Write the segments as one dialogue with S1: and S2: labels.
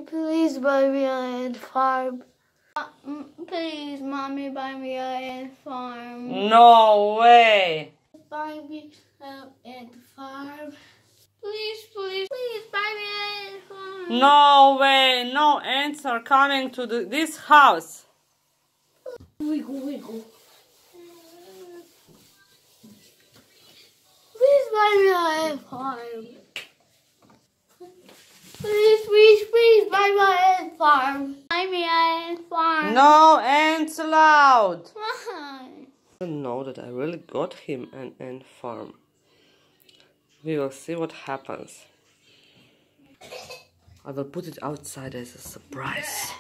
S1: please buy me an ant farm. Please, Mommy, buy me an ant farm.
S2: No way.
S1: Buy me an ant farm. Please, please, please buy me an ant farm.
S2: No way. No ants are coming to this house.
S1: Wiggle, wiggle. Please buy me an ant farm. Please, please, please buy my ant farm. Buy me an ant farm.
S2: No ants allowed.
S1: Why?
S2: I don't know that I really got him an ant farm. We will see what happens. I will put it outside as a surprise.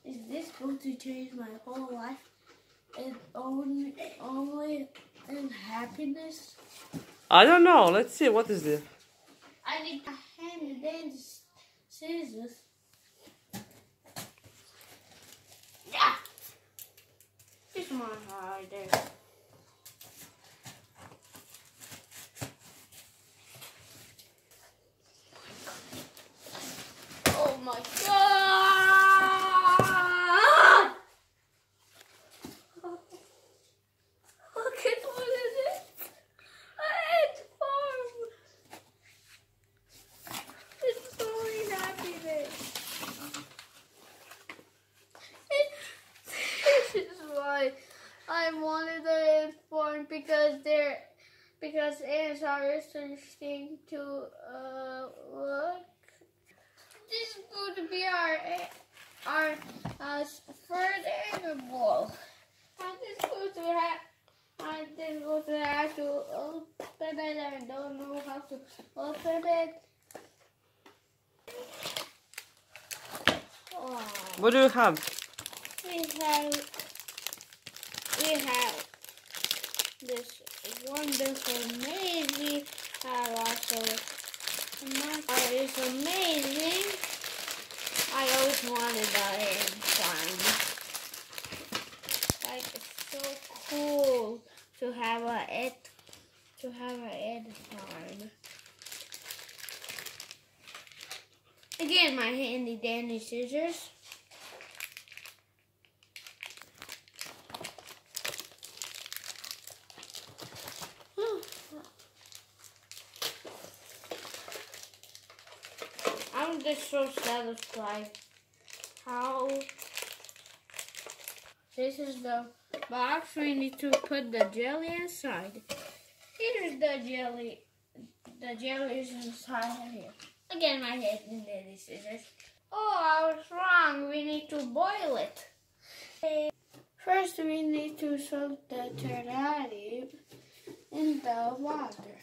S1: Is this going to change my whole life? And only in happiness?
S2: I don't know. Let's see. What is this?
S1: I need a handy dandy scissors. Yeah! This one right there. Oh my god! Look at what it is! An ant farm! It's only happiness. This is why I wanted an ant farm, because ants are interesting to look. This is going to be our third animal. I'm just going to have to open it. I don't know how to open it. Oh.
S2: What do you have?
S1: We have this wonderful maze. We have also it's amazing. I always wanted that ant farm. Like, it's so cool to have an ant farm. Again, my handy dandy scissors. I'm just so satisfied. How this is the box. We need to put the jelly inside. Here's the jelly. The jelly is inside here. Again, my head and daddy scissors. Oh, I was wrong. We need to boil it. First, we need to soak the turtle in the water.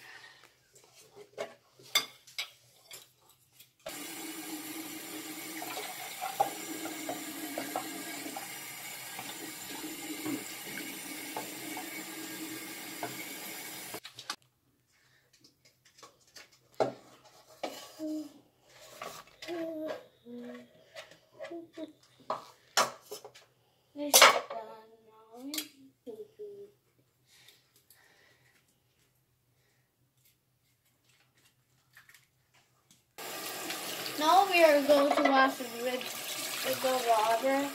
S1: This is done now. Now we are going to wash it with the water.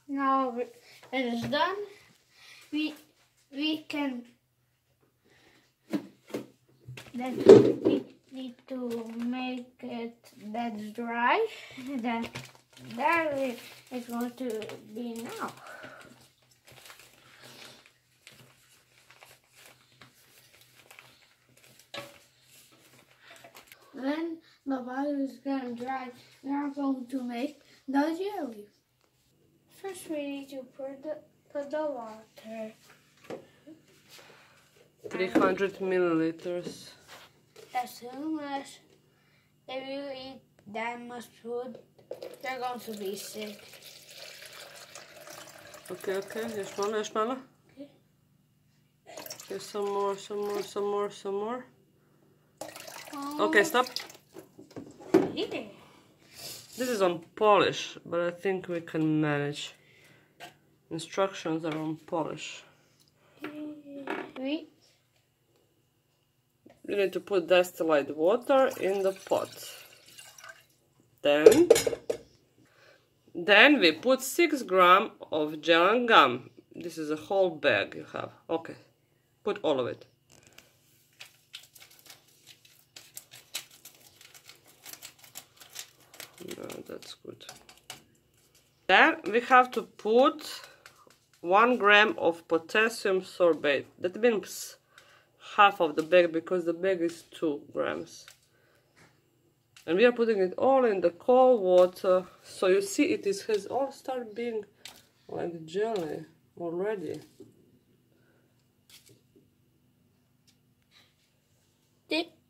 S1: Now it is done. We can then we need to make it that dry. Then That is going to be now. Then the water is going to dry. We are going to make the jelly. First, we need to put the water.
S2: 300 milliliters.
S1: That's too much. If you eat that much food, you're going to be sick.
S2: Okay, još malo.
S1: Okay.
S2: Okay, some more.
S1: Oh.
S2: Okay, stop.
S1: Eating.
S2: This is on Polish, but I think we can manage. Instructions are on Polish.
S1: Wait.
S2: You need to put distilled water in the pot. Then we put 6 grams of gel and gum. This is a whole bag you have. Okay, put all of it. No, that's good. Then we have to put 1 gram of potassium sorbate. That means half of the bag, because the bag is 2 grams. And we are putting it all in the cold water. So you see has all started being like jelly already.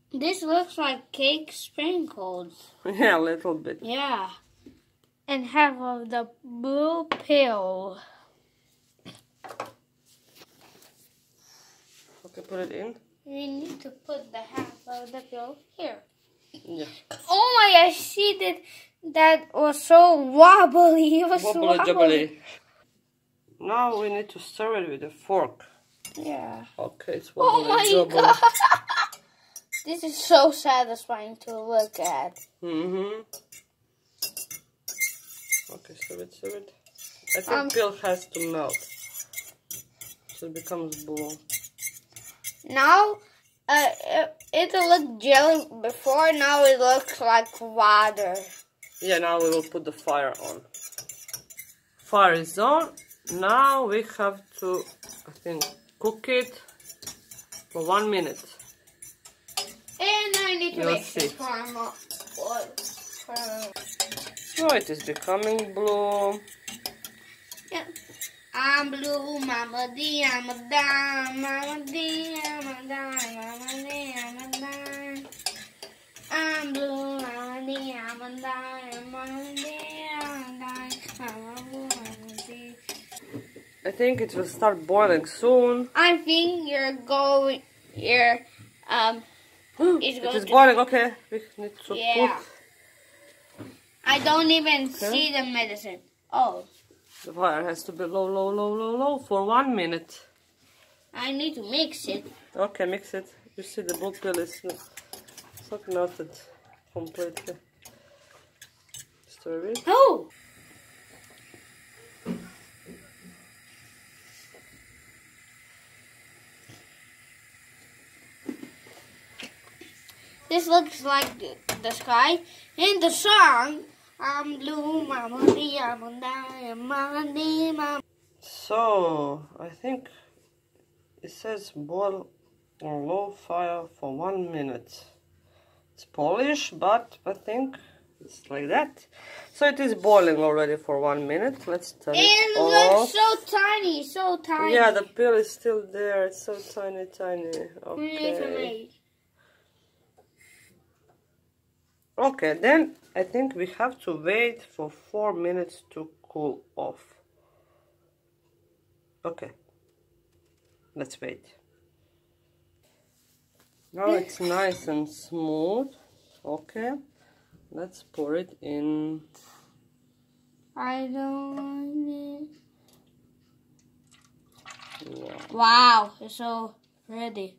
S1: This looks like cake sprinkles.
S2: Yeah, a little bit.
S1: Yeah. And half of the blue pill.
S2: Okay, put it in.
S1: We need to put the half of the pill here.
S2: Yeah.
S1: Oh my, I see that was so wobbly. It was
S2: Wobbly
S1: wobbly.
S2: jubbly. Now we need to stir it with a fork.
S1: Yeah.
S2: Okay, it's
S1: Oh
S2: wobbly
S1: my
S2: jubbly.
S1: god. This is so satisfying to look at.
S2: Mm-hmm. Okay, stir it. I think pill has to melt. So it becomes blue.
S1: Now, it looked jelly before, now it looks like water.
S2: Yeah, now we will put the fire on. Fire is on. Now we have to, I think, cook it for 1 minute.
S1: And I need to
S2: You'll
S1: make
S2: see.
S1: this farma.
S2: So it is becoming blue.
S1: Yeah. I'm blue, mama D, I'm a dime, mama D, I'm a dime, mama D, I'm a dime. I'm blue, mama D, I'm a dime, mama D, I'm a dime, mama blue, mama D.
S2: I think it will start boiling soon.
S1: I think
S2: It is boiling, okay. We need to
S1: yeah.
S2: put.
S1: I don't even see the medicine. Oh.
S2: The fire has to be low for 1 minute.
S1: I need to mix it.
S2: Okay, mix it. You see the blue pill is not melted completely. Stir it.
S1: Oh! This looks like the sky in the song. I'm blue, mama D, I'm a dime, mama D, mama.
S2: So, I think it says boil on low fire for 1 minute. It's Polish, but I think it's like that. So it is boiling already for 1 minute. Let's turn it
S1: It
S2: off.
S1: looks so tiny, so tiny.
S2: Yeah, the pill is still there. It's so tiny.
S1: We need to
S2: Okay.
S1: make.
S2: Okay, then I think we have to wait for 4 minutes to cool off. Okay, let's wait. Now it's nice and smooth. Okay, let's pour it in.
S1: I don't want it.
S2: Wow.
S1: Wow, it's so pretty.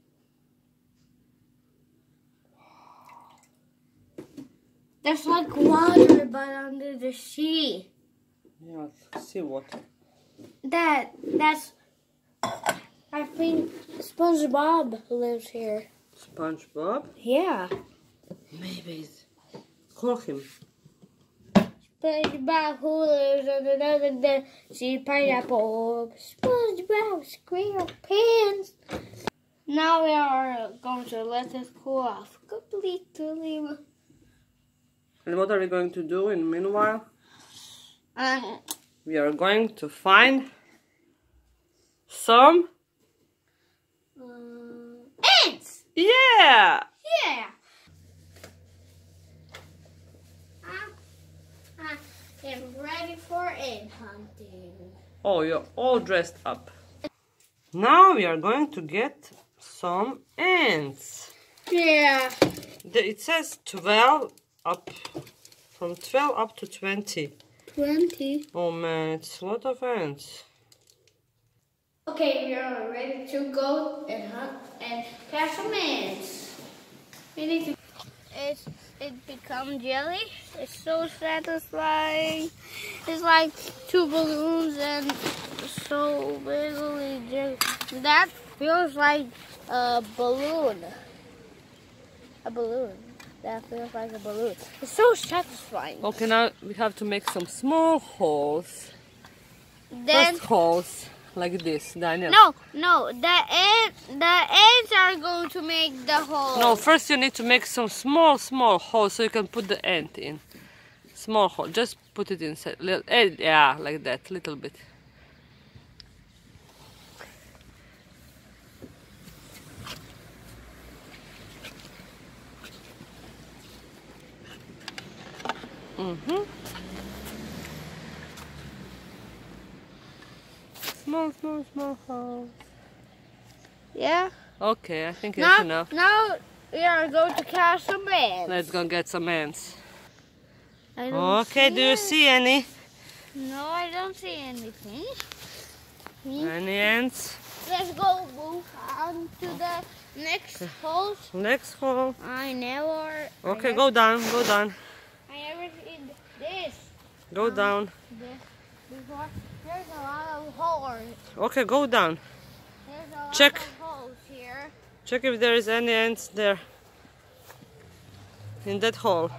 S1: That's like water, but under the sea.
S2: Yeah, seawater.
S1: That's. I think SpongeBob lives here.
S2: SpongeBob?
S1: Yeah.
S2: Maybe. Call him.
S1: SpongeBob who lives on another day. See pineapple. SpongeBob SquarePants. Now we are going to let it cool off completely.
S2: And what are we going to do in meanwhile? We are going to find some
S1: ants.
S2: Yeah.
S1: Yeah. I'm ready for ant hunting.
S2: Oh, you're all dressed up. Now we are going to get some ants.
S1: Yeah.
S2: It says 12 up, from 12 up to 20.
S1: 20.
S2: Oh man, it's a lot of ants.
S1: Okay, we are ready to go and hunt and catch some ants. We need to. It become jelly. It's so satisfying. It's like 2 balloons and so bigly jelly. That feels like a balloon. A balloon. That feels like a balloon. It's so satisfying.
S2: Okay, now we have to make some small holes.
S1: Then
S2: First holes like this, Daniel.
S1: No, the ants are going to make the hole.
S2: No, first you need to make some small holes so you can put the ant in. Small hole, just put it inside. Yeah, like that, little bit. Small holes.
S1: Yeah.
S2: Okay, I think it's enough.
S1: Now we are going to catch some ants.
S2: Let's go get some ants.
S1: I don't
S2: Okay, do you see any?
S1: No, I don't see anything.
S2: Any ants?
S1: Let's go move on to the next hole.
S2: Next hole.
S1: I never.
S2: Okay, go down, go down.
S1: I never seen this.
S2: Go down.
S1: Before. There's a lot of holes.
S2: Okay, go down.
S1: There's a lot
S2: Check.
S1: of holes here.
S2: Check if there is any ants there. In that hole.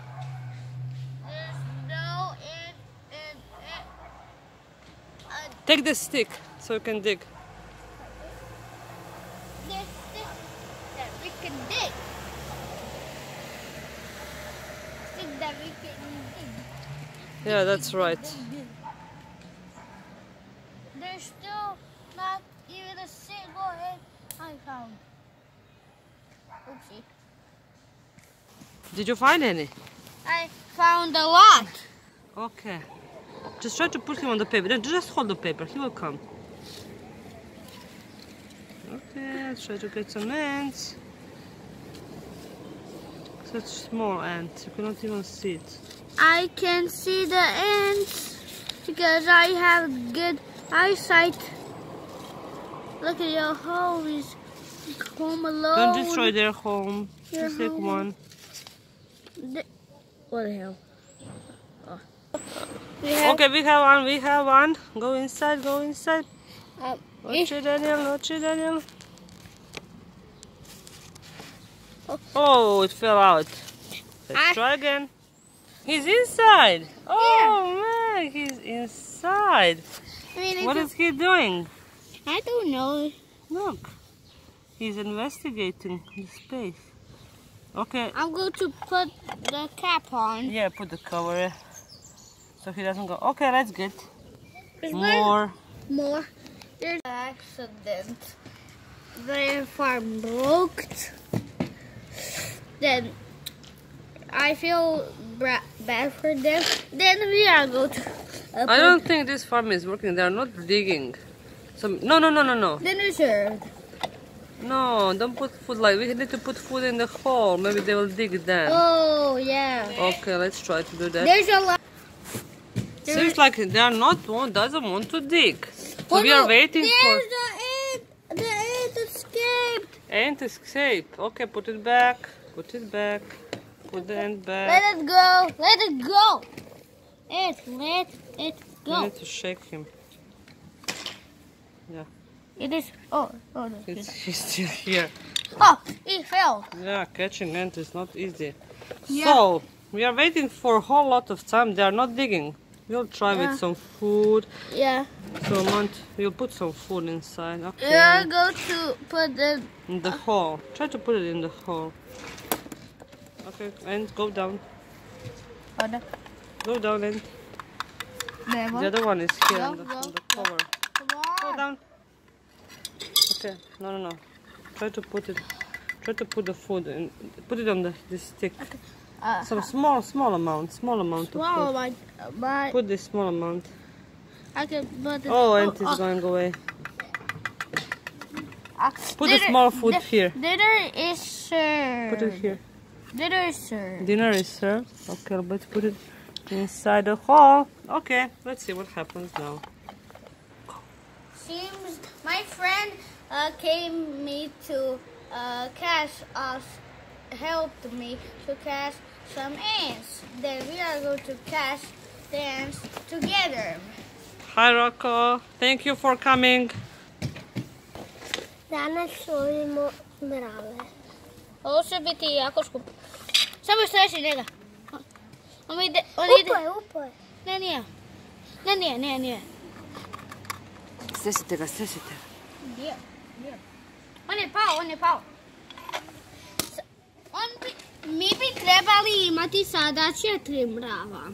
S1: There's no
S2: Take this stick so you can dig.
S1: There's stick that we can dig. Stick that we can dig.
S2: Yeah, that's right.
S1: There's still not even a single ant I found. Oopsie.
S2: Did you find any?
S1: I found a lot.
S2: Okay. Just try to put him on the paper. Then just hold the paper. He will come. Okay, let's try to get some ants. Such small ants. You cannot even see it.
S1: I can see the ants because I have good eyesight. Look at your home is home alone.
S2: Don't destroy their home. Just take one.
S1: What the hell? Oh.
S2: Okay, we have one. Go inside, go inside. Watch it, Daniel, watch it, Daniel. Oh, it fell out. Let's try again. He's inside. Oh man, he's inside. What is he doing?
S1: I don't know.
S2: Look, he's investigating the space. Okay.
S1: I'm going to put the cap on.
S2: Yeah, put the cover so he doesn't go. Okay, let's get
S1: More. There's an accident. Their farm broke. Then I feel bad for them. Then we are going to.
S2: I don't think this farm is working. They are not digging. No.
S1: Then we should.
S2: No, don't put food like. We need to put food in the hole. Maybe they will dig then.
S1: Oh yeah.
S2: Okay, let's try to do that.
S1: There's a lot.
S2: Seems like they are not doesn't want to dig. So we are waiting for.
S1: There's the ant. The ant escaped.
S2: Ant escape. Okay, put it back. Put it back. Put the ant back.
S1: Let it go. Let it go. Let it go.
S2: You need to shake him. Yeah.
S1: It is. Oh no.
S2: He's still here.
S1: Oh, he fell.
S2: Yeah, catching ant is not easy.
S1: Yeah.
S2: So We are waiting for a whole lot of time. They are not digging. We'll try with some food.
S1: Yeah.
S2: So, we'll put some food inside. Okay.
S1: Yeah, go to put the...
S2: In the hole. Try to put it in the hole. Okay, and go down. Go down and... The other one is here on the cover. Go down. Okay, no. Try to put the food in. Put it on this stick.
S1: Okay.
S2: Some small amount of food.
S1: But
S2: Put this small amount.
S1: I can put it.
S2: Oh, and it's going away. Put the small food here.
S1: Dinner is served.
S2: Put it here.
S1: Dinner is served.
S2: Dinner is served. Okay, let's put it inside the hole. Okay, let's see what happens now.
S1: Seems my friend came me to helped me to catch some ants. Then we are going to catch the ants together.
S2: Hi Rocco, thank you for coming.
S3: Danas lovimo mrave.
S1: Ovo će biti jako skupo. Samo streši njega.
S3: Upo je.
S1: Ne, nije.
S2: Stresite ga.
S1: Gdje? On je pao. Mi bi trebali imati sada 4 mrava.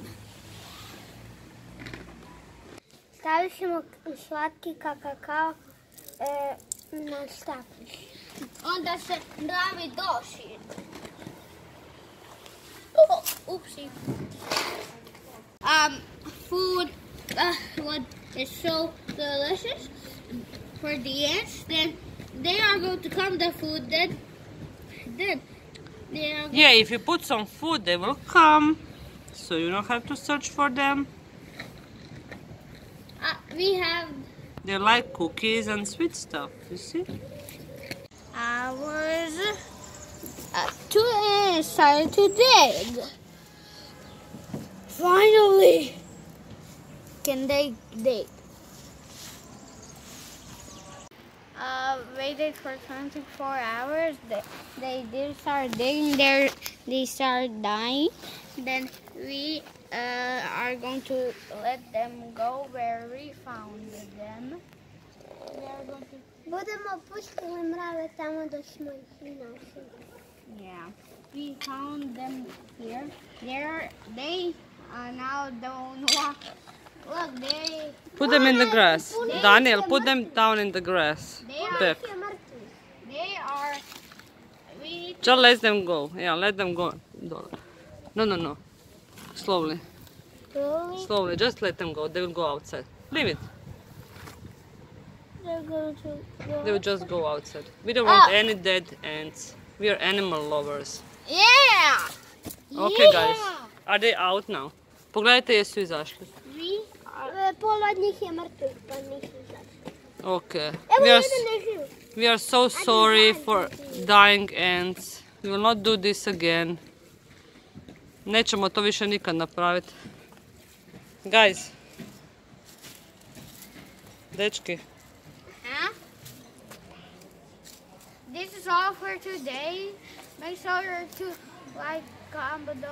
S3: Stavit ćemo slatki kakao na štapli.
S1: Onda se mravi doši. Oopsie. Food is so delicious for the ants. Then they are going to come the food. Then they are.
S2: Yeah, if you put some food, they will come. So you don't have to search for them.
S1: We have.
S2: They like cookies and sweet stuff. You see?
S1: Ours. 2 ants started to dig. Finally, can they dig? Waited for 24 hours. They did start digging. They started dying. Then we are going to let them go where we found them. We are going to.
S3: Budemo pustili mrave tamo da smo ih našli.
S1: Yeah, we found them here. They now don't walk. Look, they.
S2: Put them in the grass. Daniel, put them down in the grass. Back.
S1: They are.
S2: Just let them go. Yeah, let them go. No. Slowly. Slowly. Just let them go. They will go outside. Leave it.
S3: They're going to go.
S2: They will just go outside. We don't want any dead ants. We are animal lovers.
S1: Yeah.
S2: Okay, guys. Are they out now? Pogledajte, jesu izašli.
S3: Pola od njih je mrtvih, pa nisu izašli.
S2: Okay.
S3: Evo jedan ne živi.
S2: We are so sorry for dying ants. We will not do this again. Nećemo to više nikad napraviti. Guys. Dečki.
S1: This is all for today. Make sure to like, comment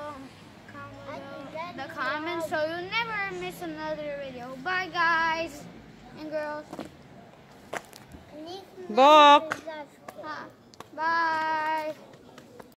S1: the comments so you'll never miss another video. Bye guys and girls.
S2: Bok.
S1: Bye.